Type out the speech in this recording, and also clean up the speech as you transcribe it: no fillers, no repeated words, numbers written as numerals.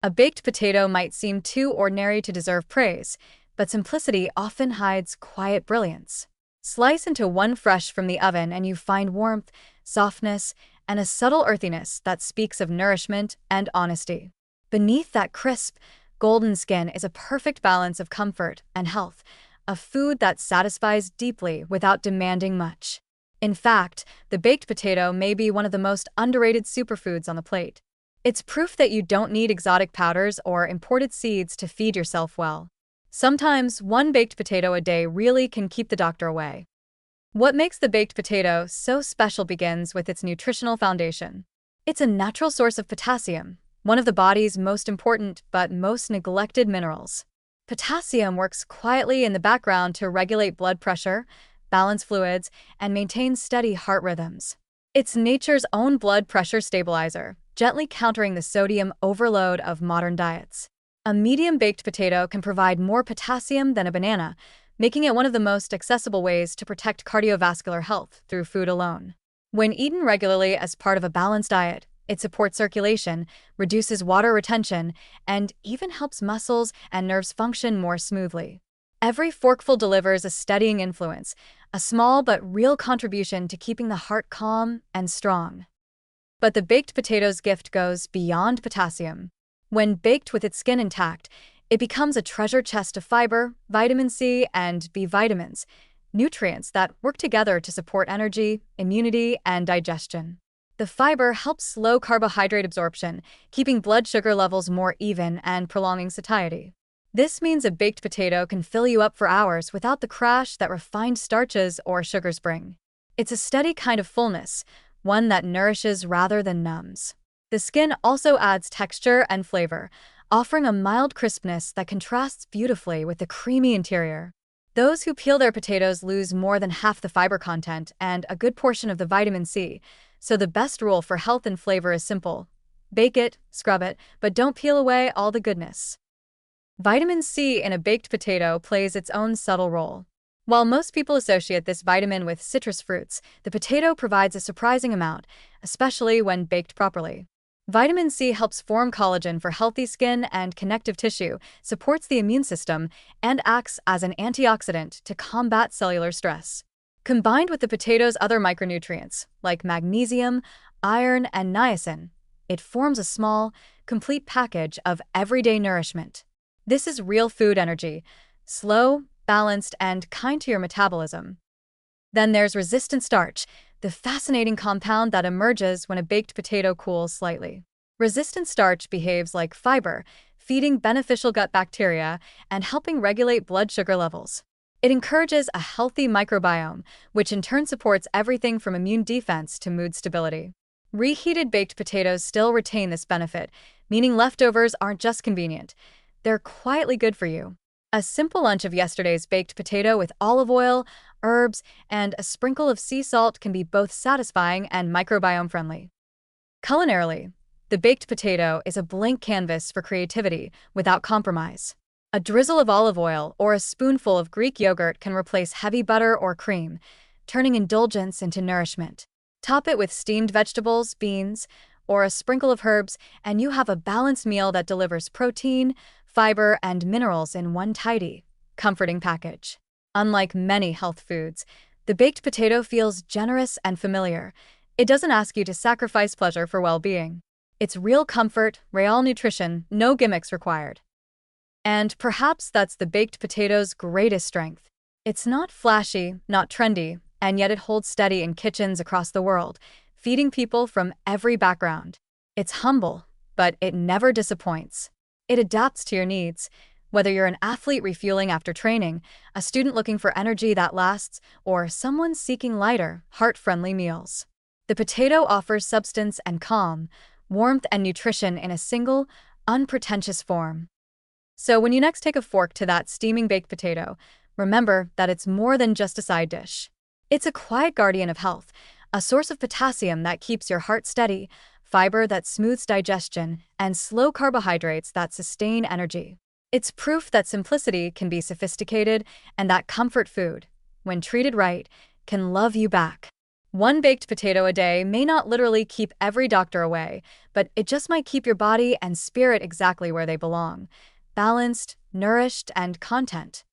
A baked potato might seem too ordinary to deserve praise, but simplicity often hides quiet brilliance. Slice into one fresh from the oven and you find warmth, softness, and a subtle earthiness that speaks of nourishment and honesty. Beneath that crisp, golden skin is a perfect balance of comfort and health, a food that satisfies deeply without demanding much. In fact, the baked potato may be one of the most underrated superfoods on the plate. It's proof that you don't need exotic powders or imported seeds to feed yourself well. Sometimes one baked potato a day really can keep the doctor away. What makes the baked potato so special begins with its nutritional foundation. It's a natural source of potassium, one of the body's most important but most neglected minerals. Potassium works quietly in the background to regulate blood pressure, balance fluids, and maintain steady heart rhythms. It's nature's own blood pressure stabilizer, gently countering the sodium overload of modern diets. A medium baked potato can provide more potassium than a banana, making it one of the most accessible ways to protect cardiovascular health through food alone. When eaten regularly as part of a balanced diet, it supports circulation, reduces water retention, and even helps muscles and nerves function more smoothly. Every forkful delivers a steadying influence, a small but real contribution to keeping the heart calm and strong. But the baked potato's gift goes beyond potassium. When baked with its skin intact, it becomes a treasure chest of fiber, vitamin C, and B vitamins, nutrients that work together to support energy, immunity, and digestion. The fiber helps slow carbohydrate absorption, keeping blood sugar levels more even and prolonging satiety. This means a baked potato can fill you up for hours without the crash that refined starches or sugars bring. It's a steady kind of fullness, one that nourishes rather than numbs. The skin also adds texture and flavor, offering a mild crispness that contrasts beautifully with the creamy interior. Those who peel their potatoes lose more than half the fiber content and a good portion of the vitamin C, so the best rule for health and flavor is simple. Bake it, scrub it, but don't peel away all the goodness. Vitamin C in a baked potato plays its own subtle role. While most people associate this vitamin with citrus fruits, the potato provides a surprising amount, especially when baked properly. Vitamin C helps form collagen for healthy skin and connective tissue, supports the immune system, and acts as an antioxidant to combat cellular stress. Combined with the potato's other micronutrients, like magnesium, iron, and niacin, it forms a small, complete package of everyday nourishment. This is real food energy, slow, balanced, and kind to your metabolism. Then there's resistant starch, the fascinating compound that emerges when a baked potato cools slightly. Resistant starch behaves like fiber, feeding beneficial gut bacteria and helping regulate blood sugar levels. It encourages a healthy microbiome, which in turn supports everything from immune defense to mood stability. Reheated baked potatoes still retain this benefit, meaning leftovers aren't just convenient. They're quietly good for you. A simple lunch of yesterday's baked potato with olive oil, herbs, and a sprinkle of sea salt can be both satisfying and microbiome friendly. Culinarily, the baked potato is a blank canvas for creativity without compromise. A drizzle of olive oil or a spoonful of Greek yogurt can replace heavy butter or cream, turning indulgence into nourishment. Top it with steamed vegetables, beans, or a sprinkle of herbs, and you have a balanced meal that delivers protein, fiber, and minerals in one tidy, comforting package. Unlike many health foods, the baked potato feels generous and familiar. It doesn't ask you to sacrifice pleasure for well-being. It's real comfort, real nutrition, no gimmicks required. And perhaps that's the baked potato's greatest strength. It's not flashy, not trendy, and yet it holds steady in kitchens across the world, feeding people from every background. It's humble, but it never disappoints. It adapts to your needs, whether you're an athlete refueling after training, a student looking for energy that lasts, or someone seeking lighter, heart-friendly meals. The potato offers substance and calm, warmth and nutrition in a single, unpretentious form. So when you next take a fork to that steaming baked potato, remember that it's more than just a side dish. It's a quiet guardian of health, a source of potassium that keeps your heart steady, fiber that smooths digestion, and slow carbohydrates that sustain energy. It's proof that simplicity can be sophisticated and that comfort food, when treated right, can love you back. One baked potato a day may not literally keep every doctor away, but it just might keep your body and spirit exactly where they belong, balanced, nourished, and content.